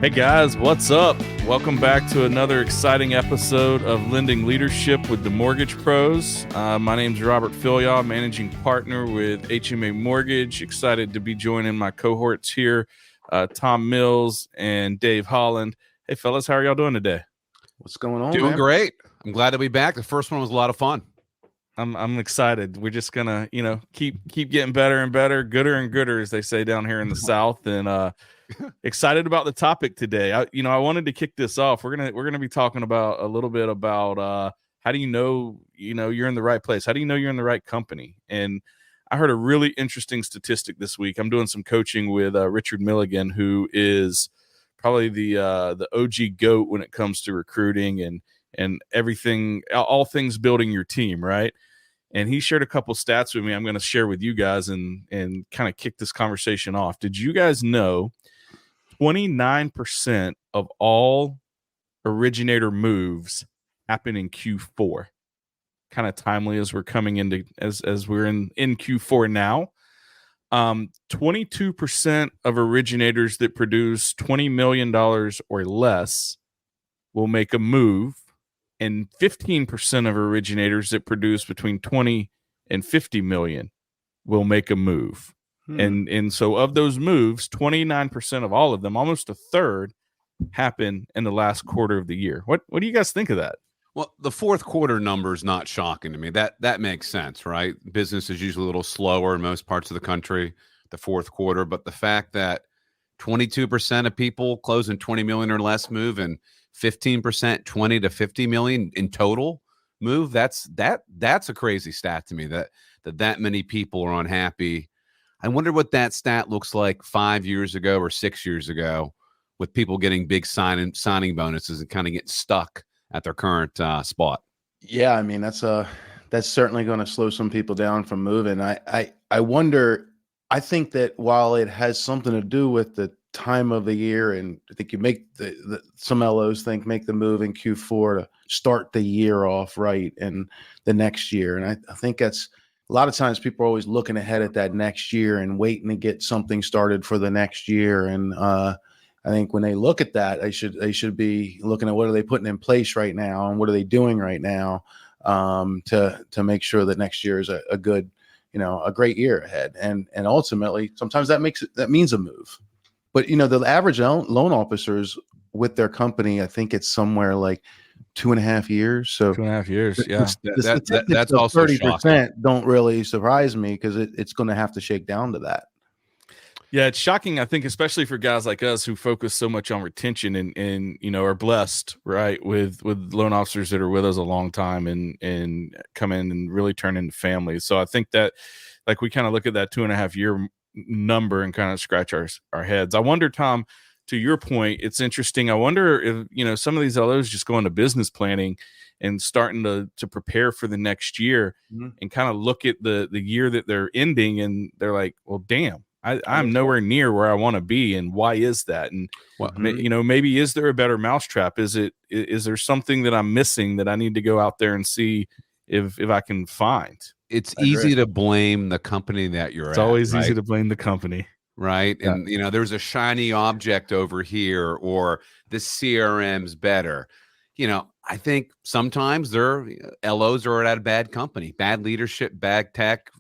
Hey guys, what's up? Welcome back to another exciting episode of Lending Leadership with the Mortgage Pros. My name's Robert Fillyaw, managing partner with HMA Mortgage. Excited to be joining my cohorts here, Tom Mills and Dave Holland. Hey fellas, how are y'all doing today? What's going on, Doing man? great. I'm glad to be back. The first one was a lot of fun. I'm excited. We're just gonna, keep getting better and better, gooder and gooder, as they say down here in the South. And excited about the topic today. I wanted to kick this off. We're gonna be talking about a little bit about how do you know you're in the right place? How do you know you're in the right company? And I heard a really interesting statistic this week. I'm doing some coaching with Richard Milligan, who is probably the OG GOAT when it comes to recruiting and everything, all things building your team, right? And he shared a couple stats with me. I'm going to share with you guys and kind of kick this conversation off. Did you guys know 29% of all originator moves happen in Q4? Kind of timely as we're coming into as we're in Q4 now. 22% of originators that produce $20 million or less will make a move, and 15% of originators that produce between 20 and 50 million will make a move. And so of those moves, 29% of all of them, almost a third, happen in the last quarter of the year. What do you guys think of that? Well, the fourth quarter number is not shocking to me. That makes sense, right? Business is usually a little slower in most parts of the country, the fourth quarter. But the fact that 22% of people closing 20 million or less move and 15% 20 to 50 million in total move, that's a crazy stat to me, that many people are unhappy. I wonder what that stat looks like 5 years ago or 6 years ago, with people getting big signing bonuses and kind of getting stuck at their current spot. Yeah, I mean that's certainly going to slow some people down from moving. I wonder. I think that while it has something to do with the time of the year, and I think you make some LOs make the move in Q4 to start the year off right and the next year, and I think that's a lot of times people are always looking ahead at that next year and waiting to get something started for the next year. And I think when they look at that, they should be looking at what are they putting in place right now and what are they doing right now to make sure that next year is a good, a great year ahead. And ultimately, sometimes that means a move. But the average loan officers with their company, I think it's somewhere like 2.5 years. So 2.5 years, yeah. That's also 30% don't really surprise me, because it's going to have to shake down to that. Yeah, it's shocking, I think, especially for guys like us who focus so much on retention and are blessed, right, with loan officers that are with us a long time and come in and really turn into families. So I think that, like, we kind of look at that 2.5 year number and kind of scratch our heads. I wonder, Tom, to your point, it's interesting. I wonder if, some of these LOs just go into business planning and starting to prepare for the next year and kind of look at the year that they're ending, and they're like, well, damn, I'm nowhere near where I want to be. And why is that? And maybe is there a better mousetrap? Is there something that I'm missing that I need to go out there and see if I can find? It's easy to blame the company that you're at. It's always easy to blame the company. Right. Yeah. And, there's a shiny object over here, or the CRM's better. I think sometimes their LOs are at a bad company, bad leadership, bad tech,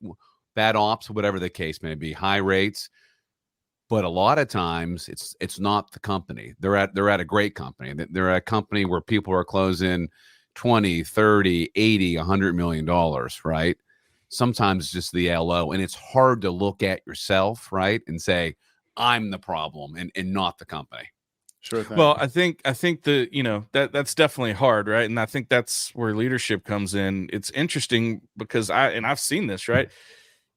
bad ops, whatever the case may be, high rates. But a lot of times it's not the company. They're at a great company. They're at a company where people are closing 20, 30, 80, $100 million, right? Sometimes it's just the LO, and it's hard to look at yourself, right, and say, I'm the problem and not the company. Sure thing. Well, I think that's definitely hard, right? And I think that's where leadership comes in. It's interesting because I've seen this, right?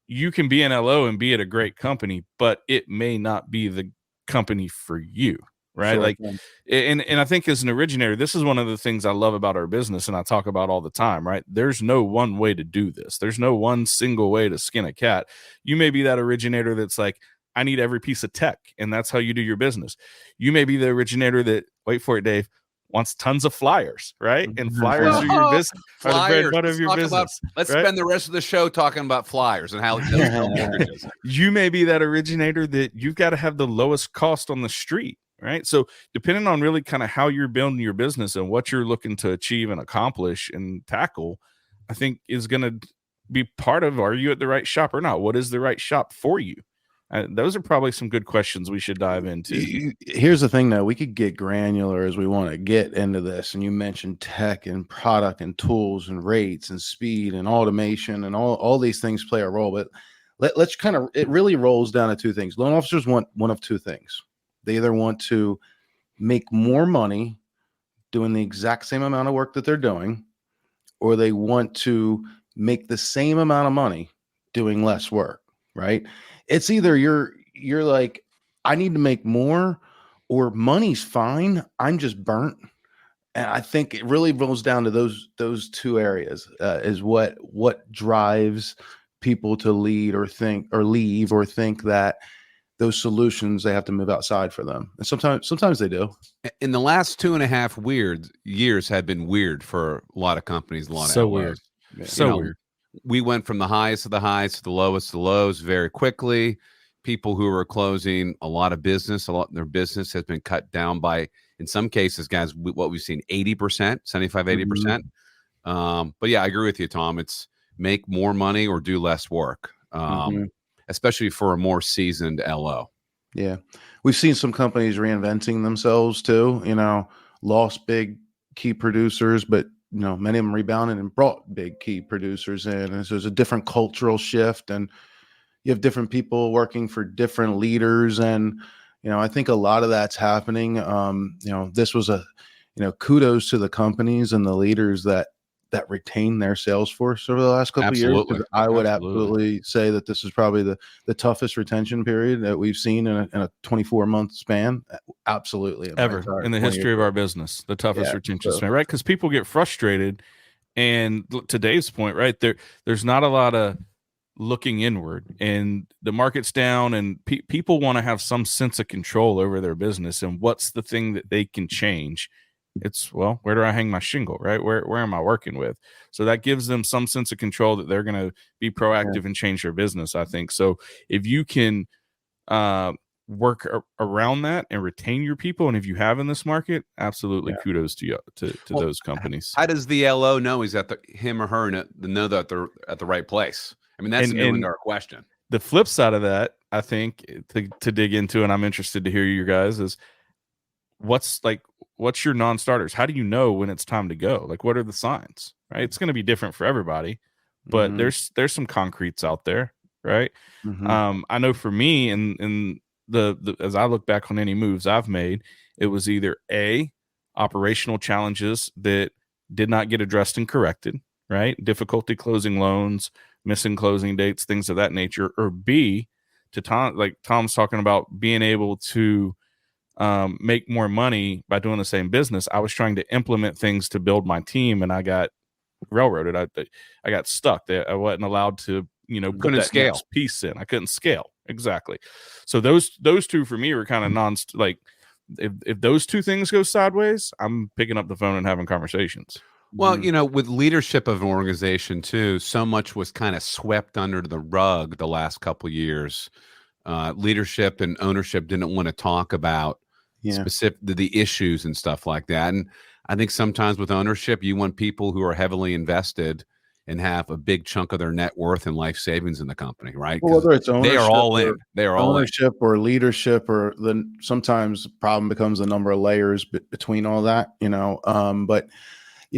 You can be an LO and be at a great company, but it may not be the company for you, right? Sure, like, yeah. and I think as an originator, this is one of the things I love about our business, and I talk about all the time, right? There's no one way to do this. There's no one single way to skin a cat. You may be that originator that's like, I need every piece of tech, and that's how you do your business. You may be the originator that, wait for it, Dave, wants tons of flyers, right? And flyers are your business, are the bread and butter of your business. Let's right? spend the rest of the show talking about flyers and how those sell mortgages. You may be that originator that you've got to have the lowest cost on the street, right? So depending on really kind of how you're building your business and what you're looking to achieve and accomplish and tackle, I think is going to be part of, are you at the right shop or not? What is the right shop for you? Those are probably some good questions we should dive into. Here's the thing, though. We could get granular as we want to get into this. And you mentioned tech and product and tools and rates and speed and automation and all these things play a role. But let's kind of, it really rolls down to two things. Loan officers want one of two things. They either want to make more money doing the exact same amount of work that they're doing, or they want to make the same amount of money doing less work, right? It's either you're like, I need to make more, or money's fine, I'm just burnt. And I think it really rolls down to those two areas, is what drives people to lead or think or leave or think that those solutions, they have to move outside for them. And sometimes they do. In the last 2.5 years have been weird for a lot of companies, a lot So of LOs. weird. Yeah. So weird. We went from the highest of the highs to the lowest of the lows very quickly. People who are closing a lot of business, their business has been cut down by, in some cases, guys, what we've seen, 80%, 75, 80%. But yeah, I agree with you, Tom. It's make more money or do less work, especially for a more seasoned LO. Yeah. We've seen some companies reinventing themselves too, lost big key producers, but many of them rebounded and brought big key producers in. And so there's a different cultural shift, and you have different people working for different leaders. And, I think a lot of that's happening. This was kudos to the companies and the leaders that retain their sales force over the last couple of years. I would absolutely say that this is probably the toughest retention period that we've seen in a 24-month span. Absolutely. Ever in the history of our business, the toughest retention span, right? Because people get frustrated. And to Dave's point, right, there's not a lot of looking inward, and the market's down, and people want to have some sense of control over their business. And what's the thing that they can change? It's, well, where do I hang my shingle, right? Where am I working with? So that gives them some sense of control that they're going to be proactive and change their business, I think. So if you can work around that and retain your people, and if you have in this market, absolutely kudos to you, to those companies. How does the LO know he's at him or her know that they're at the right place? I mean, that's a million-dollar question. The flip side of that, I think, to dig into, and I'm interested to hear you guys, is what's your non-starters? How do you know when it's time to go? Like, what are the signs, right? It's going to be different for everybody, but there's some concretes out there, right? I know for me, in the as I look back on any moves I've made, it was either A, operational challenges that did not get addressed and corrected, right? Difficulty closing loans, missing closing dates, things of that nature, or B, to Tom, like Tom's talking about being able to make more money by doing the same business. I was trying to implement things to build my team, and I got railroaded. I got stuck. I wasn't allowed to, put that next piece in. I couldn't scale. Exactly. So those two for me were kind of if those two things go sideways, I'm picking up the phone and having conversations. Well, with leadership of an organization too, so much was kind of swept under the rug the last couple of years. Leadership and ownership didn't want to talk about specific the issues and stuff like that. And I think sometimes with ownership, you want people who are heavily invested and have a big chunk of their net worth and life savings in the company, right? Well, whether it's ownership, they are all in. They are all ownership or leadership, or then sometimes the problem becomes the number of layers between all that. But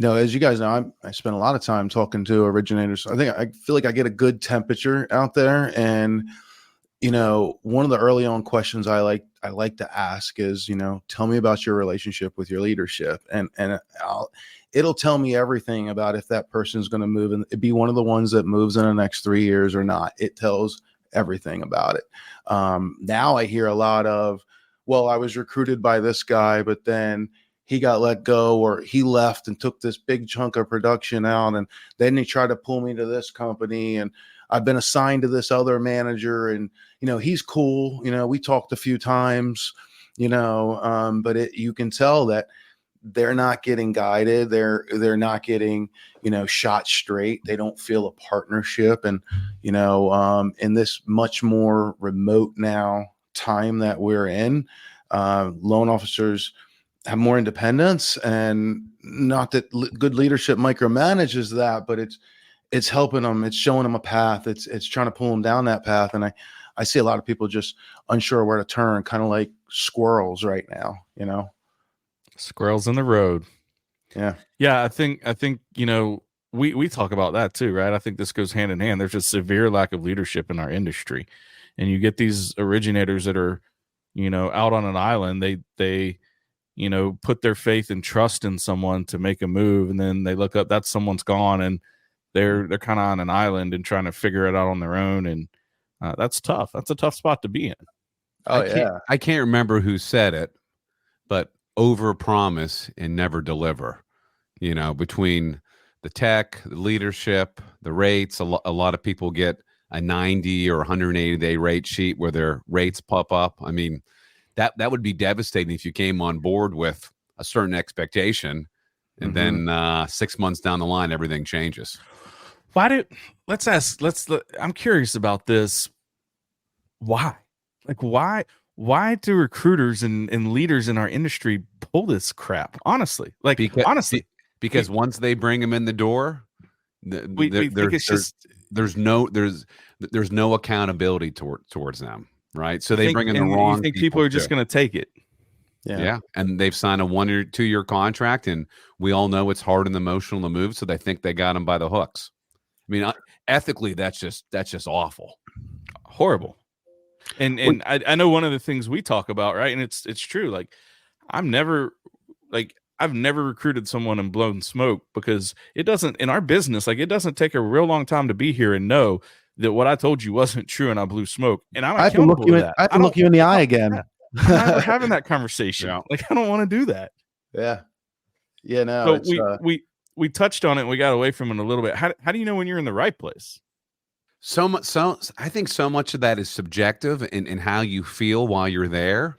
as you guys know, I spend a lot of time talking to originators. I feel like I get a good temperature out there, and one of the early on questions I like to ask is, tell me about your relationship with your leadership, and it'll tell me everything about if that person's going to move and be one of the ones that moves in the next 3 years or not. It tells everything about it. Now I hear a lot of, well, I was recruited by this guy, but then he got let go, or he left and took this big chunk of production out, and then he tried to pull me to this company, and I've been assigned to this other manager, and he's cool. We talked a few times, but you can tell that they're not getting guided. They're not getting shot straight. They don't feel a partnership, and in this much more remote now time that we're in, Loan officers have more independence, and not that good leadership micromanages that, but it's helping them. It's showing them a path. It's trying to pull them down that path. And I see a lot of people just unsure where to turn, kind of like squirrels right now, Squirrels in the road. Yeah. Yeah. I think, we talk about that too, right? I think this goes hand in hand. There's a severe lack of leadership in our industry, and you get these originators that are, out on an island. They put their faith and trust in someone to make a move, and then they look up, that someone's gone, and they're kind of on an island and trying to figure it out on their own. And that's tough. That's a tough spot to be in. Oh, I can't remember who said it, but over promise and never deliver, between the tech, the leadership, the rates. A lot of people get a 90 or 180-day rate sheet where their rates pop up. I mean, that would be devastating if you came on board with a certain expectation, and then 6 months down the line, everything changes. I'm curious about this. Why? Like, why do recruiters and leaders in our industry pull this crap? Honestly, because once they bring them in the door, there's no accountability towards them, right? So they bring in the wrong. You think people are just going to take it? Yeah, and they've signed a 1 or 2 year contract, and we all know it's hard and emotional to move, so they think they got them by the hooks. I mean, ethically, that's just awful, horrible. And I know one of the things we talk about, right? And it's true. Like, I've never recruited someone and blown smoke, because it doesn't, in our business, like, it doesn't take a real long time to be here and know that what I told you wasn't true and I blew smoke. And I'm accountable to that. I can look you in the eye again. We're having that conversation. Yeah. Like, I don't want to do that. Yeah. Yeah. No. So we touched on it and we got away from it a little bit. How do you know when you're in the right place? So I think so much of that is subjective in how you feel while you're there.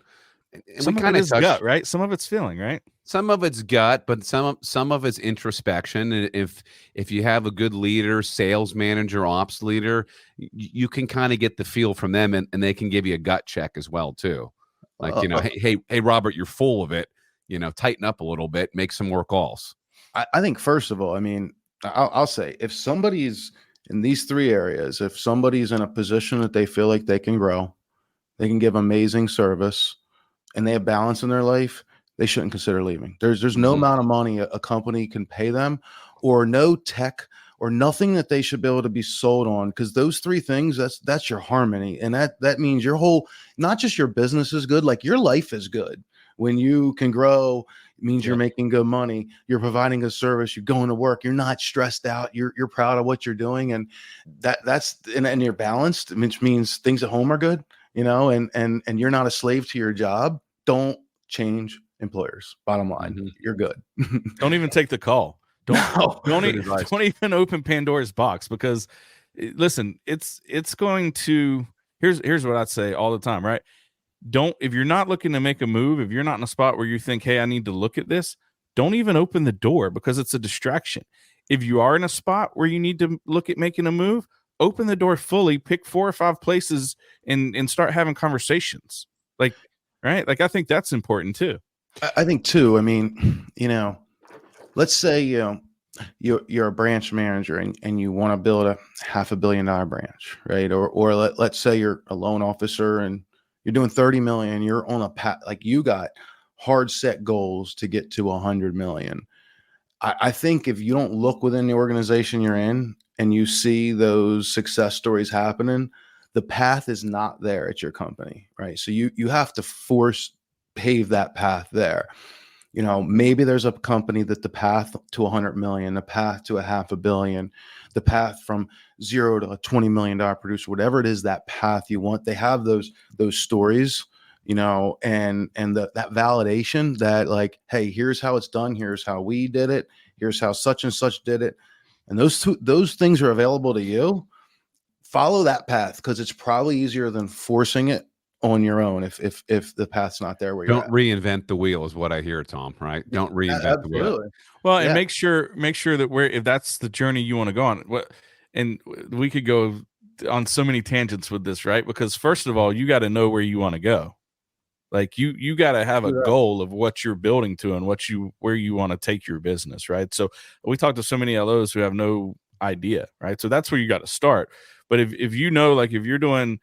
And some of it is gut, right? Some of it's feeling, right? Some of it's gut, but some of it's introspection. And if you have a good leader, sales manager, ops leader, you can kind of get the feel from them, and they can give you a gut check as well too. Like, hey, Robert, you're full of it. Tighten up a little bit, make some more calls. I think, first of all, I mean, I'll say, if somebody's in these three areas, if somebody's in a position that they feel like they can grow, they can give amazing service, and they have balance in their life, they shouldn't consider leaving. There's no amount of money a company can pay them, or no tech or nothing that they should be able to be sold on, because those three things, that's your harmony. And that means your whole, not just your business is good, like your life is good. When you can grow, it means you're making good money, you're providing a service, you're going to work, you're not stressed out, you're proud of what you're doing, and and you're balanced, which means things at home are good, and you're not a slave to your job. Don't change employers. Bottom line, you're good. Don't even take the call. Don't even open Pandora's box, because listen, it's going to, here's what I'd say all the time, right? If you're not looking to make a move, if you're not in a spot where you think, hey, I need to look at this, don't even open the door, because it's a distraction. If you are in a spot where you need to look at making a move, open the door fully, pick 4 or 5 places and start having conversations. Like, right? Like, I think that's important too. I think too, I mean, let's say, you're a branch manager and you want to build a $500 million branch, right? Or let's say you're a loan officer and you're doing 30 million, you're on a path, like you got hard set goals to get to 100 million. I think if you don't look within the organization you're in and you see those success stories happening, the path is not there at your company, right? So you have to pave that path there. Maybe there's a company that the path to 100 million, the path to $500 million, the path from 0 to a $20 million producer, whatever it is, that path you want, they have those stories, and that validation that, like, hey, here's how it's done. Here's how we did it. Here's how such and such did it. And those things are available to you. Follow that path, because it's probably easier than forcing it on your own if the path's not there where you're don't reinvent the wheel is what I hear, Tom, right? Don't reinvent the wheel. Well, and make sure that if that's the journey you want to go on, and we could go on so many tangents with this, right? Because first of all, you got to know where you want to go. Like you got to have a You're right. goal of what you're building to and where you want to take your business, right? So we talk to so many LOs who have no idea, right? So that's where you got to start. But if you know, like if you're doing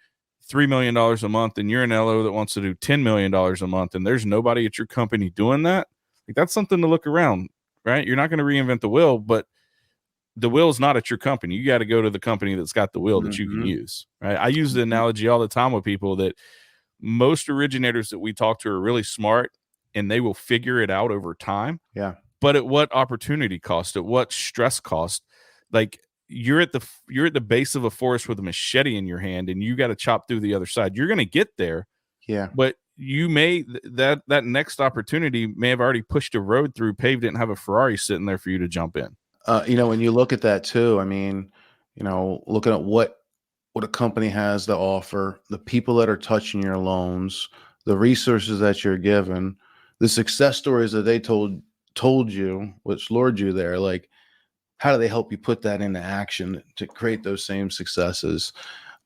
$3 million a month and you're an LO that wants to do $10 million a month and there's nobody at your company doing that, like that's something to look around, right? You're not going to reinvent the wheel, but the wheel's not at your company. You got to go to the company that's got the wheel that you can use, right? I use the analogy all the time with people that most originators that we talk to are really smart and they will figure it out over time. Yeah. But at what opportunity cost? At what stress cost? Like you're at the base of a forest with a machete in your hand and you got to chop through the other side. You're going to get there. Yeah. But you may that next opportunity may have already pushed a road through, paved it, and have a Ferrari sitting there for you to jump in. When you look at that too, I mean, looking at what a company has to offer, the people that are touching your loans, the resources that you're given, the success stories that they told you, which lured you there, like how do they help you put that into action to create those same successes?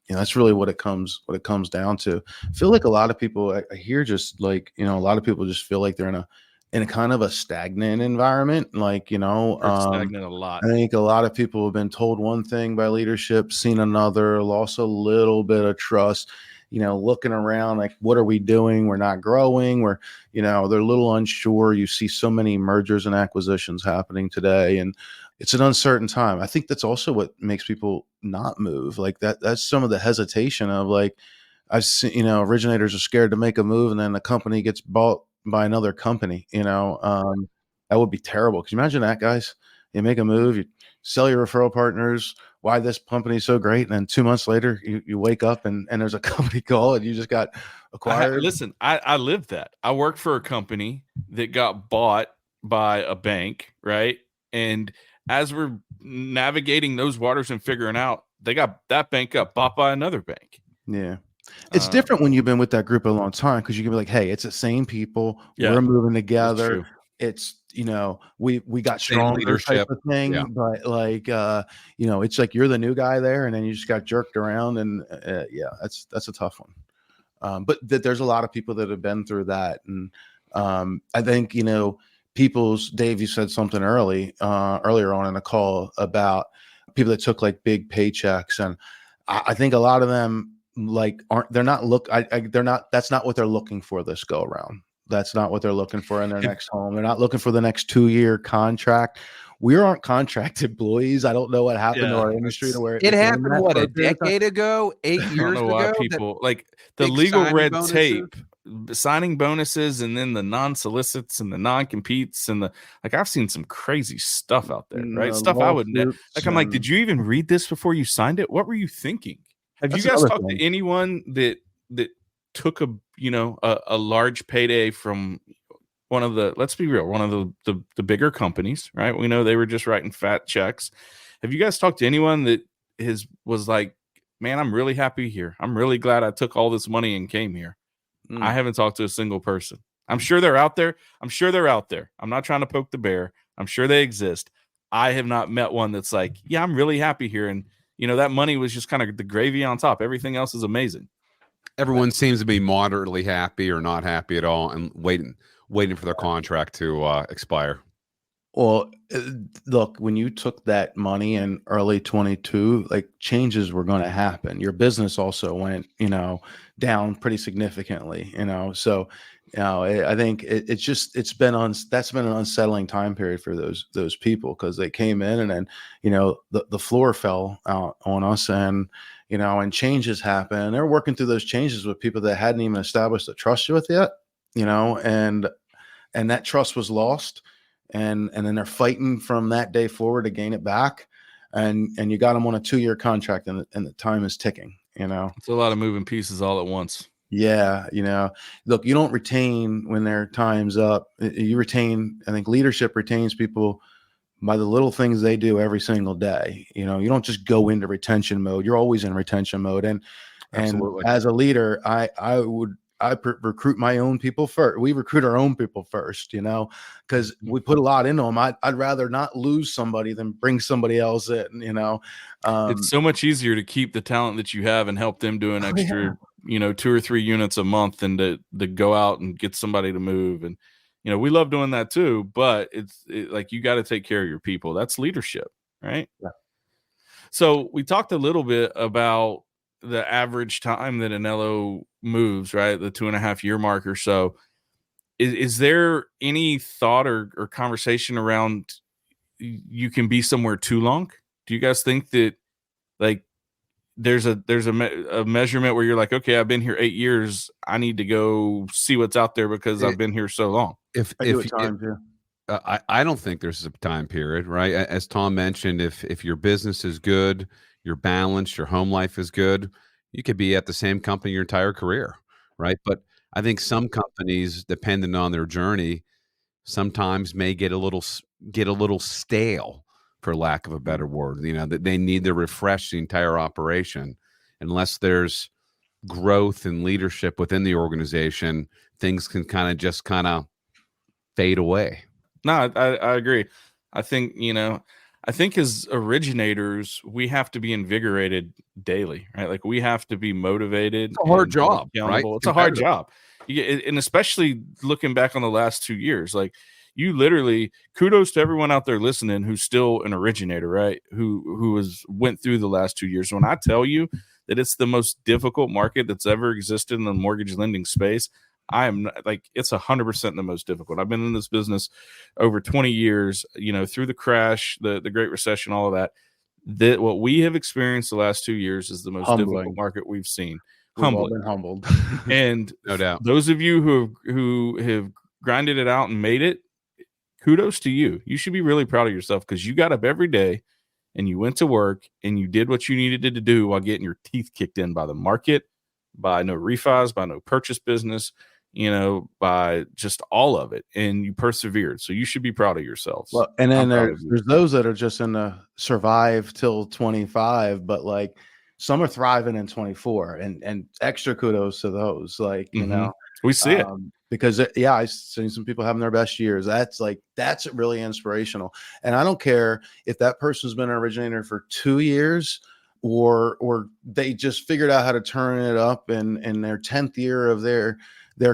That's really what it comes down to. I feel like a lot of people I hear just like, a lot of people just feel like they're in a kind of a stagnant environment. Like, Stagnant a lot. I think a lot of people have been told one thing by leadership, seen another, lost a little bit of trust, looking around like, what are we doing? We're not growing. They're a little unsure. You see so many mergers and acquisitions happening today, and it's an uncertain time. I think that's also what makes people not move. Like that's some of the hesitation of like, I've seen, originators are scared to make a move and then the company gets bought by another company, that would be terrible. Can you imagine that, guys? You make a move, you sell your referral partners, why this company is so great. And then 2 months later, you wake up and there's a company call and you just got acquired. I lived that. I worked for a company that got bought by a bank, right? And as we're navigating those waters and figuring out, that bank got bought by another bank. Yeah. It's different when you've been with that group a long time because you can be like, hey, it's the same people. Yeah, we're moving together. It's, we got stronger type of thing. Yeah. But like, it's like you're the new guy there and then you just got jerked around. And that's a tough one. But there's a lot of people that have been through that. And I think, Dave, you said something earlier on in the call about people that took like big paychecks. And I think a lot of them, like that's not what they're looking for this go around. That's not what they're looking for in their next home. They're not looking for the next 2-year contract. We aren't contract employees. I don't know what happened to our industry to where it happened. What, a decade ago, 8 years ago? I don't know why people like the legal red tape, signing bonuses, and then the non-solicits and the non-competes and like I've seen some crazy stuff out there, right? Stuff I would like. I'm like, did you even read this before you signed it? What were you thinking? Have you guys talked to anyone that took a large payday from one of the, let's be real, one of the bigger companies, right? We know they were just writing fat checks. Have you guys talked to anyone that was like, man, I'm really happy here. I'm really glad I took all this money and came here. I haven't talked to a single person. I'm sure they're out there. I'm not trying to poke the bear. I'm sure they exist. I have not met one that's like, yeah, I'm really happy here. And that money was just kind of the gravy on top. Everything else is amazing. Everyone seems to be moderately happy or not happy at all and waiting for their contract to expire. Well, look, when you took that money in early 22, like changes were going to happen. Your business also went, down pretty significantly, so, I think that's been an unsettling time period for those people because they came in and then, the floor fell out on us and, and changes happen. They're working through those changes with people that hadn't even established a trust with yet, and that trust was lost. And then they're fighting from that day forward to gain it back. And you got them on a 2-year contract and the time is ticking, It's a lot of moving pieces all at once. Yeah. Look, you don't retain when their time's up. You retain, I think leadership retains people by the little things they do every single day. You don't just go into retention mode. You're always in retention mode. And Absolutely. as a leader, I would recruit my own people first. We recruit our own people first, you know, because we put a lot into them. I'd rather not lose somebody than bring somebody else in, you know. It's so much easier to keep the talent that you have and help them do an extra, you know, 2 or 3 units a month than to go out and get somebody to move. And, you know, we love doing that too, but it's like, you got to take care of your people. That's leadership, right? Yeah. So we talked a little bit about the average time that an LO moves, right? The 2.5 year mark or so. Is there any thought or conversation around you can be somewhere too long? Do you guys think that, like, there's a measurement where you're like, okay, I've been here 8 years, I need to go see what's out there because I've been here so long? I don't think there's a time period, right? As Tom mentioned, if your business is good, you're balanced, your home life is good, you could be at the same company your entire career, right? But I think some companies, depending on their journey, sometimes may get a little stale, for lack of a better word. You know, that they need to refresh the entire operation. Unless there's growth and leadership within the organization, things can kind of fade away. No, I agree. I think, you know, I think as originators, we have to be invigorated daily, right? Like, we have to be motivated. It's a hard job, right? It's a hard job. And especially looking back on the last 2 years, like, you literally, kudos to everyone out there listening who's still an originator, right? Who went through the last 2 years. When I tell you that it's the most difficult market that's ever existed in the mortgage lending space, I am like, it's 100% the most difficult. I've been in this business over 20 years, you know, through the crash, the Great Recession, all of that. That what we have experienced the last 2 years is the most difficult market we've seen. We've all been humbled. And no doubt, those of you who have grinded it out and made it, kudos to you. You should be really proud of yourself, because you got up every day and you went to work and you did what you needed to do while getting your teeth kicked in by the market, by no refis, by no purchase business, you know, by just all of it, and you persevered. So you should be proud of yourselves. Well, and then there's those that are just in the survive till 25, but like some are thriving in 24, and extra kudos to those. Like, you know, we see it because I've seen some people having their best years. That's really inspirational. And I don't care if that person's been an originator for 2 years or they just figured out how to turn it up in their 10th year of their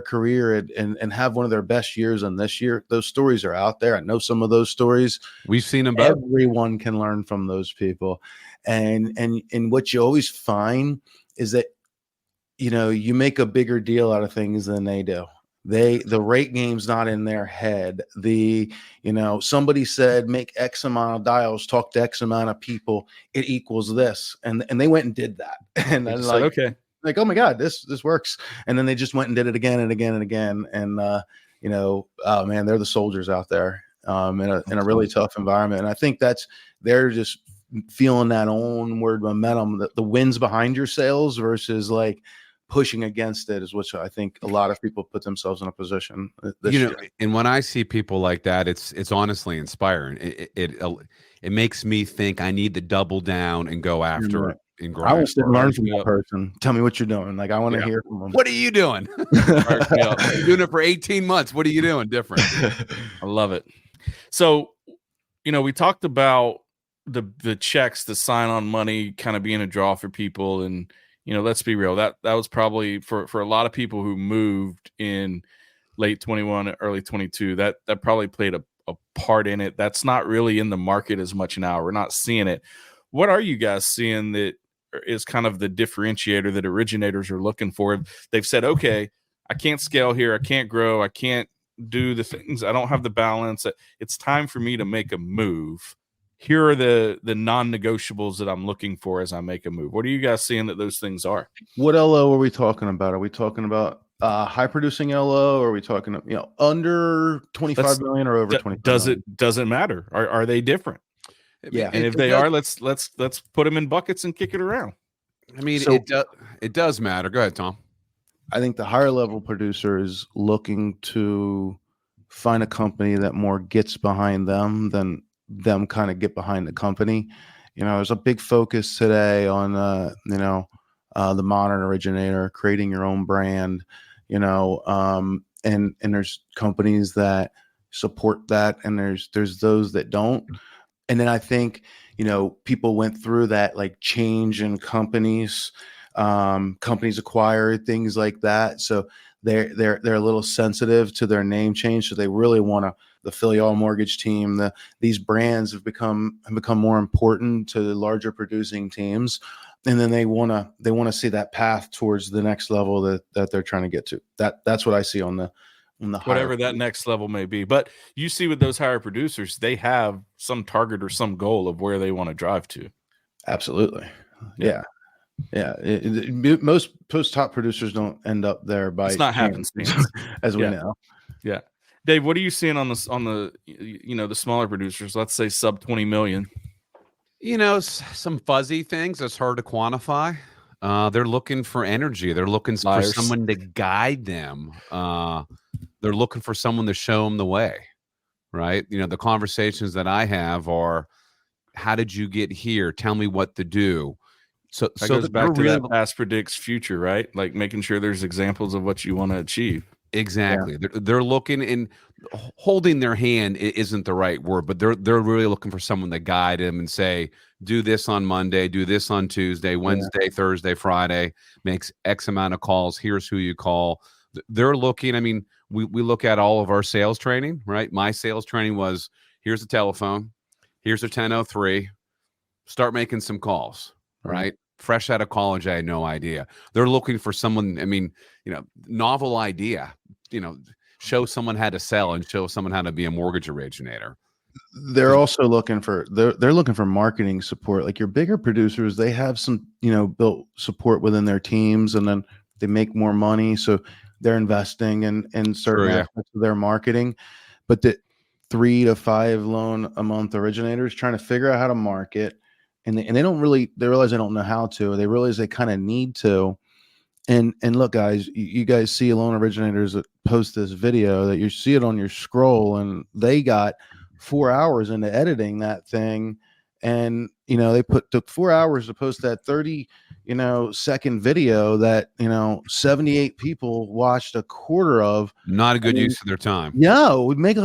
career and have one of their best years on this year. Those stories are out there. I know some of those stories. We've seen them both. Everyone can learn from those people. And what you always find is that, you know, you make a bigger deal out of things than they do. The rate game's not in their head. You know, somebody said, make X amount of dials, talk to X amount of people, it equals this. And they went and did that. And then like, okay. Like, oh my God, this works. And then they just went and did it again and again and again. And, you know, oh man, they're the soldiers out there in a really tough environment. And I think they're just feeling that onward momentum, the wins behind your sales versus like pushing against it, is what I think a lot of people put themselves in a position this year. And when I see people like that, it's honestly inspiring. It makes me think I need to double down and go after it. I want to learn from that person. Tell me what you're doing. Like, I want to hear from them. What are you doing? You're doing it for 18 months. What are you doing different? I love it. So, you know, we talked about the checks, the sign-on money kind of being a draw for people. And, you know, let's be real. That was probably for a lot of people who moved in late 21, early 22, that probably played a part in it. That's not really in the market as much now. We're not seeing it. What are you guys seeing that is kind of the differentiator that originators are looking for? They've said, okay, I can't scale here. I can't grow. I can't do the things. I don't have the balance. It's time for me to make a move. Here are the non-negotiables that I'm looking for as I make a move. What are you guys seeing that those things are? What LO are we talking about? Are we talking about high producing LO, or are we talking, you know, under 25 million or over 25 million? Doesn't matter. Are they different? Yeah. And if they are, let's put them in buckets and kick it around. I mean, it does matter. Go ahead, Tom. I think the higher level producer is looking to find a company that more gets behind them than them kind of get behind the company. You know, there's a big focus today on, the modern originator, creating your own brand, and there's companies that support that, and there's those that don't. And then I think, people went through that like change in companies, companies acquired, things like that. So they're a little sensitive to their name change. So they really want the Fillyaw mortgage team, these brands have become more important to the larger producing teams. And then they want to see that path towards the next level that they're trying to get to. That's what I see on the whatever that next level may be. But you see with those higher producers, they have some target or some goal of where they want to drive to. Absolutely. Yeah. Most top producers don't end up there by it's not chance, as we know. Yeah. Dave, what are you seeing on the the smaller producers? Let's say sub 20 million. Some fuzzy things that's hard to quantify. They're looking for energy. They're looking for someone to guide them. They're looking for someone to show them the way, right? The conversations that I have are, how did you get here? Tell me what to do. So that goes back to that past predicts future, right? Like making sure there's examples of what you want to achieve. Exactly. Yeah. They're looking, and holding their hand isn't the right word, but they're really looking for someone to guide them and say, do this on Monday, do this on Tuesday, Wednesday, Thursday, Friday, makes X amount of calls. Here's who you call. They're looking. I mean, we look at all of our sales training, right? My sales training was, here's a telephone, here's a 1003, start making some calls, right? Fresh out of college, I had no idea. They're looking for someone, novel idea, show someone how to sell and show someone how to be a mortgage originator. They're also looking for, they're looking for marketing support. Like your bigger producers, they have some, built support within their teams, and then they make more money. So they're investing in certain aspects of their marketing. But the 3 to 5 loan a month originators trying to figure out how to market, and they don't really, they realize they don't know how to. They realize they kind of need to. And look, guys, you guys see loan originators that post this video, that you see it on your scroll, and they got 4 hours into editing that thing, and they took 4 hours to post that 30 second video that 78 people watched a quarter of. Not a good use of their time. Yeah, would make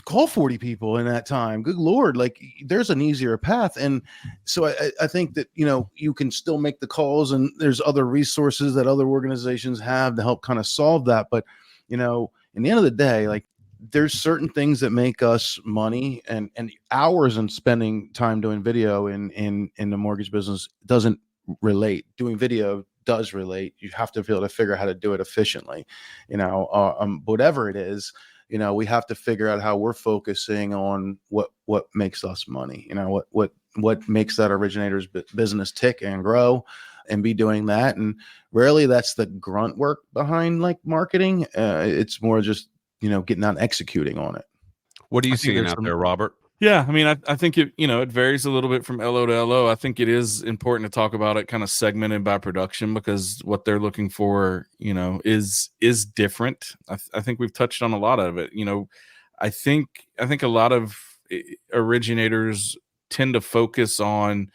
call 40 people in that time. Good Lord. Like, there's an easier path. And so I think that, you can still make the calls, and there's other resources that other organizations have to help kind of solve that. But, in the end of the day, like, there's certain things that make us money, and hours and spending time doing video in the mortgage business doesn't relate. Doing video does relate. You have to be able to figure out how to do it efficiently, whatever it is. We have to figure out how we're focusing on what makes us money, what makes that originator's business tick and grow, and be doing that. And rarely that's the grunt work behind like marketing. It's more just, getting out and executing on it. What are you seeing out there, Robert? Yeah, I mean, I think it, it varies a little bit from LO to LO. I think it is important to talk about it kind of segmented by production, because what they're looking for, is different. I think we've touched on a lot of it. I think a lot of originators tend to focus on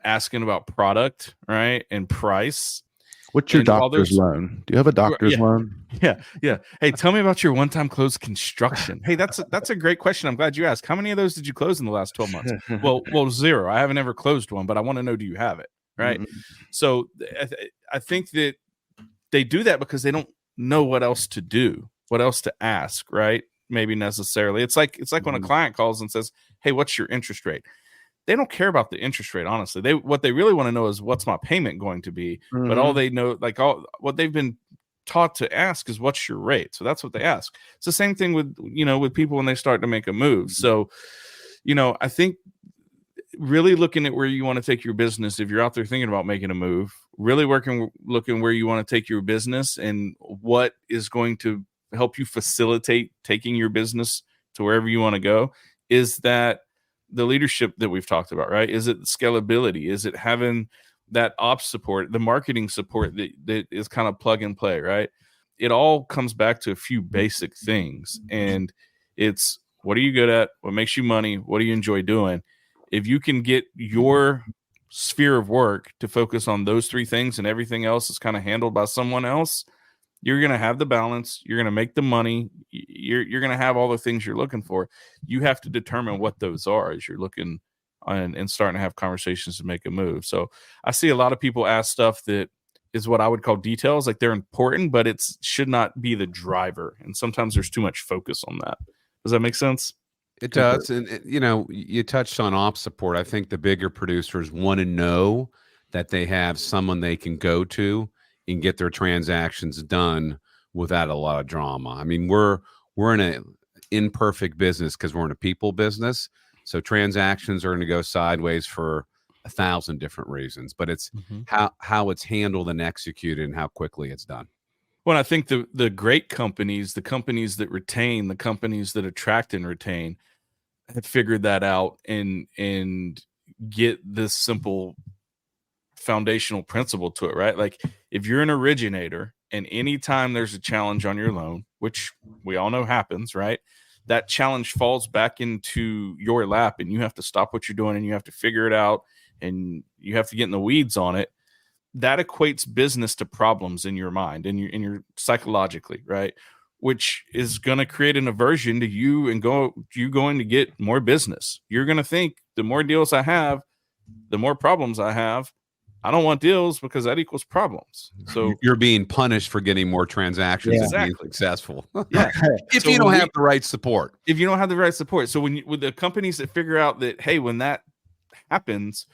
asking about product, right, and price. What's your doctor's loan? Do you have a doctor's loan? Yeah. Hey, tell me about your one-time close construction. Hey, that's a great question. I'm glad you asked. How many of those did you close in the last 12 months? Well, 0. I haven't ever closed one, but I want to know, do you have it? Right. Mm-hmm. So I think that they do that because they don't know what else to do, what else to ask, right? Maybe necessarily. It's like when a client calls and says, hey, what's your interest rate? They don't care about the interest rate, honestly. What they really want to know is, what's my payment going to be? Mm-hmm. But all they know, what they've been taught to ask is, what's your rate? So that's what they ask. It's the same thing with, with people when they start to make a move. So, I think really looking at where you want to take your business, if you're out there thinking about making a move, really looking where you want to take your business and what is going to help you facilitate taking your business to wherever you want to go, is that the leadership that we've talked about, right? Is it scalability? Is it having that ops support, the marketing support that is kind of plug and play, right? It all comes back to a few basic things. And it's, what are you good at? What makes you money? What do you enjoy doing? If you can get your sphere of work to focus on those 3 things, and everything else is kind of handled by someone else, You're going to have the balance. You're going to make the money. You're going to have all the things you're looking for. You have to determine what those are as you're looking and starting to have conversations to make a move. So I see a lot of people ask stuff that is what I would call details. Like they're important, but it should not be the driver. And sometimes there's too much focus on that. Does that make sense? It does. And, you know, you touched on ops support. I think the bigger producers want to know that they have someone they can go to and get their transactions done without a lot of drama. I mean, we're in an imperfect business because we're in a people business. So transactions are going to go sideways for 1,000 different reasons, but it's how it's handled and executed and how quickly it's done. Well, I think the great companies, the companies that retain, the companies that attract and retain, have figured that out and get this simple foundational principle to it, right? Like if you're an originator and anytime there's a challenge on your loan, which we all know happens, right? That challenge falls back into your lap and you have to stop what you're doing and you have to figure it out and you have to get in the weeds on it. That equates business to problems in your mind and you're psychologically, right? Which is going to create an aversion to you and you going to get more business. You're going to think the more deals I have, the more problems I have. I don't want deals because that equals problems. So you're being punished for getting more transactions and being successful. Yeah. If you don't have the right support. If you don't have the right support. So with the companies that figure out that, hey, when that happens,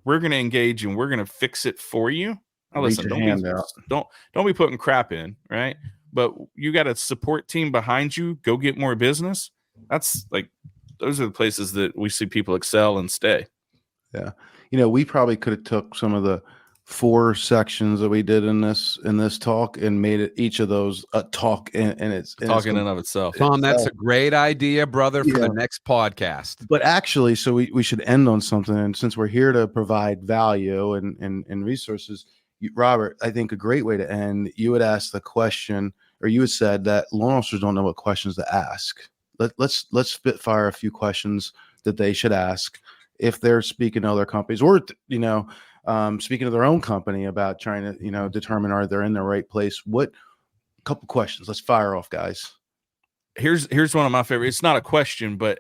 we're going to engage and we're going to fix it for you. Now listen, don't be putting crap in, right? But you got a support team behind you, go get more business. That's like, those are the places that we see people excel and stay. Yeah. You know, we probably could have took some of the 4 sections that we did in this talk and made it each of those a talk and it's talking in of itself. Tom, that's a great idea, brother, for the next podcast. But actually, so we should end on something. And since we're here to provide value and resources, Robert, I think a great way to end, you would ask the question, or you had said that loan officers don't know what questions to ask. Let's spitfire a few questions that they should ask if they're speaking to other companies or, speaking to their own company about trying to, determine are they in the right place. What couple questions? Let's fire off, guys. Here's one of my favorite. It's not a question, but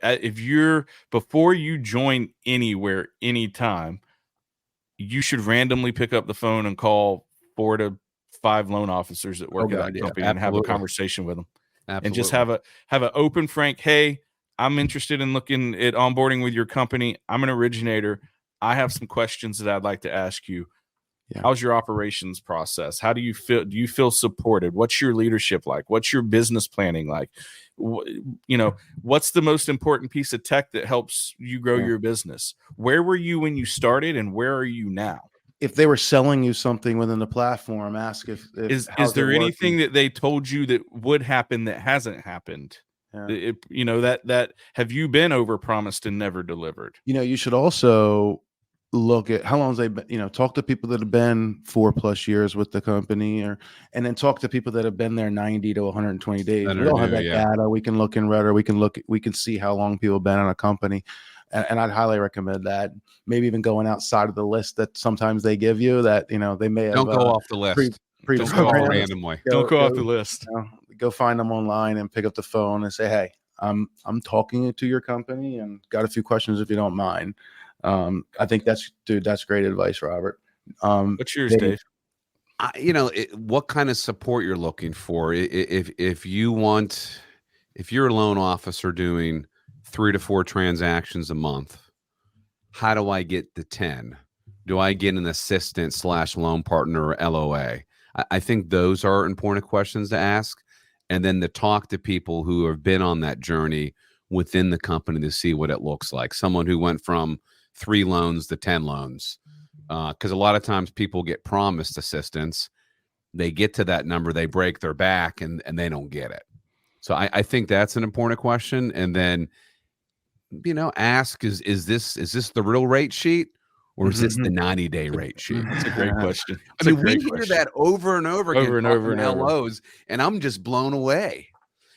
before you join anywhere, anytime, you should randomly pick up the phone and call 4 to 5 loan officers that work at that company and have a conversation with them. Absolutely. And just have an open, frank, hey, I'm interested in looking at onboarding with your company. I'm an originator. I have some questions that I'd like to ask you. Yeah. How's your operations process? How do you feel? Do you feel supported? What's your leadership like? What's your business planning like? What's the most important piece of tech that helps you grow your business? Where were you when you started and where are you now? If they were selling you something within the platform, ask if is there anything that they told you that would happen that hasn't happened? Yeah. That have you been overpromised and never delivered? You should also look at how long they've been, talk to people that have been 4+ years with the company and then talk to people that have been there 90 to 120 days. We all have that data. We can look in Redder. We can see how long people have been on a company. And I'd highly recommend that. Maybe even going outside of the list that sometimes they give you that, they may have. Don't go off the list. Don't go off randomly. Don't go off the list. Go find them online and pick up the phone and say, hey, I'm talking to your company and got a few questions if you don't mind. I think that's great advice, Robert. What's yours, Dave? What kind of support you're looking for? If you're a loan officer doing 3 to 4 transactions a month, how do I get to 10? Do I get an assistant / loan partner or LOA? I think those are important questions to ask. And then to talk to people who have been on that journey within the company to see what it looks like. Someone who went from 3 loans to 10 loans. Because a lot of times people get promised assistance. They get to that number, they break their back and they don't get it. So I think that's an important question. And then, ask, is this the real rate sheet? Or is this the 90-day rate sheet? That's a great question. We hear that over and over again from LOs, and I'm just blown away.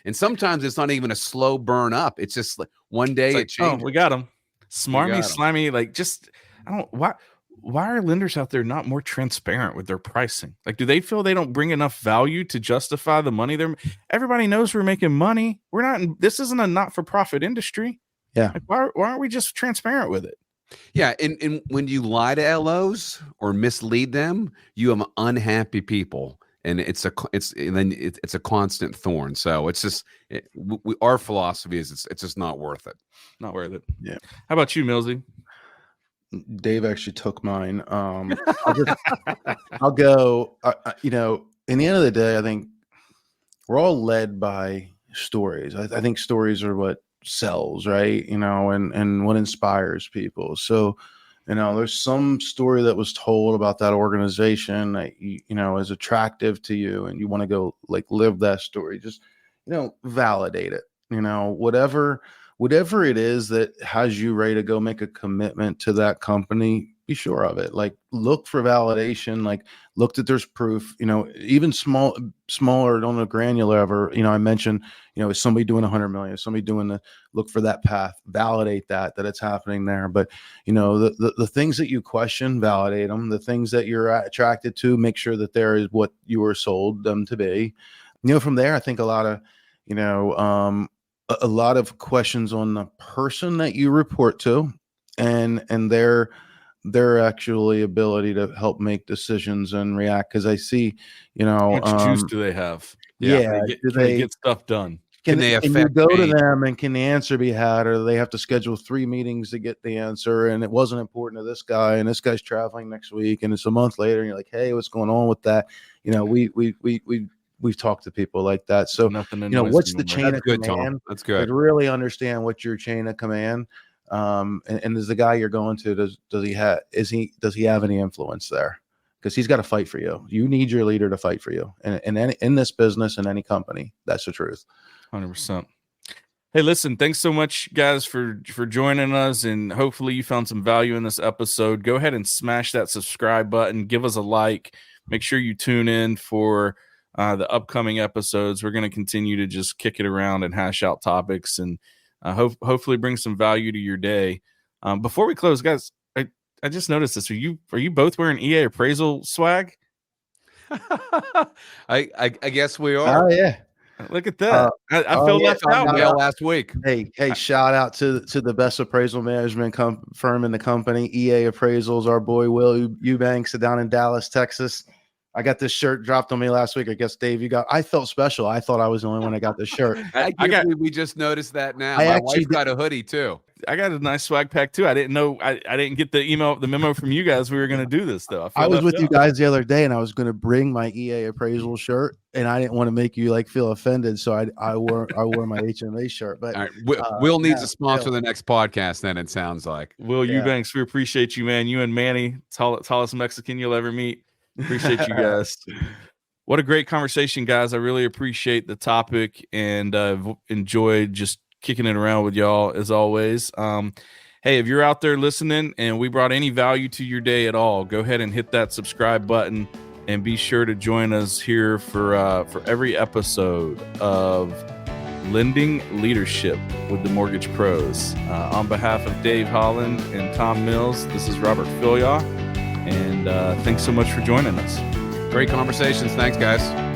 And sometimes it's not even a slow burn up. It's just like one day it changes. Oh, we got them. Smarmy, slimy, why are lenders out there not more transparent with their pricing? Like, do they feel they don't bring enough value to justify the money they're? Everybody knows we're making money. We're not. This isn't a not-for-profit industry. Yeah. Like, why aren't we just transparent with it? Yeah, and when you lie to LOs or mislead them, you have unhappy people, and it's a constant thorn. So it's just our philosophy is it's just not worth it. Not worth it. Yeah. How about you, Millsy? Dave actually took mine. I'll go. You know, in the end of the day, I think we're all led by stories. I think stories are what sells, right? You know, and what inspires people. So, you know, there's some story that was told about that organization that you know is attractive to you, and you want to go like live that story. Just, you know, validate it. You know, whatever it is that has you ready to go make a commitment to that company, be sure of it. Like, look for validation, like look that there's proof, you know, even smaller on a granular level. You know, I mentioned, you know, is somebody doing 100 million, is somebody doing look for that path, validate that it's happening there. But, you know, the things that you question, validate them. The things that you're attracted to, make sure that there is what you were sold them to be. You know, from there, I think a lot of, you know, a lot of questions on the person that you report to and their actually ability to help make decisions and react. Because I see, you know, how much juice do they have? Yeah, can they get stuff done? Can they you affect go to me? them, and can the answer be had, or do they have to schedule 3 meetings to get the answer? And it wasn't important to this guy, and this guy's traveling next week, and it's a month later, and you're like, hey, what's going on with that? You know, we've talked to people like that. So, Nothing you know, what's the chain That's of good, command? Tom. That's good. Like, really understand what's your chain of command. And is the guy you're going to, does he have any influence there? Because he's got to fight for you. You need your leader to fight for you. And in this business, in any company, that's the truth. 100%. Hey, listen, thanks so much, guys, for joining us, and hopefully you found some value in this episode. Go ahead and smash that subscribe button. Give us a like. Make sure you tune in for the upcoming episodes. We're going to continue to just kick it around and hash out topics, and hopefully bring some value to your day. Before we close, guys, I just noticed this. Are you both wearing EA appraisal swag? I guess we are. Oh, yeah. Look at that. I feel left out last week. Hey, shout out to the best appraisal management firm in the company, EA Appraisals. Our boy Will Eubanks down in Dallas, Texas. I got this shirt dropped on me last week. I guess, Dave, I felt special. I thought I was the only one that got this shirt. I can't believe we just noticed that now. My wife got a hoodie too. I got a nice swag pack too. I didn't know. I didn't get the memo from you guys. We were going to do this though. I was with you guys the other day, and I was going to bring my EA appraisal shirt, and I didn't want to make you like feel offended, so I wore my HMA shirt. But all right, Will needs to sponsor the next podcast. Then it sounds like Will Eubanks. We appreciate you, man. You and Manny, tallest Mexican you'll ever meet. Appreciate you guys. What a great conversation, guys. I really appreciate the topic, and enjoyed just kicking it around with y'all as always. Hey, if you're out there listening and we brought any value to your day at all, go ahead and hit that subscribe button, and be sure to join us here for every episode of Lending Leadership with the Mortgage Pros. On behalf of Dave Holland and Tom Mills, this is Robert Fillyaw, and thanks so much for joining us. Great conversations. Thanks, guys.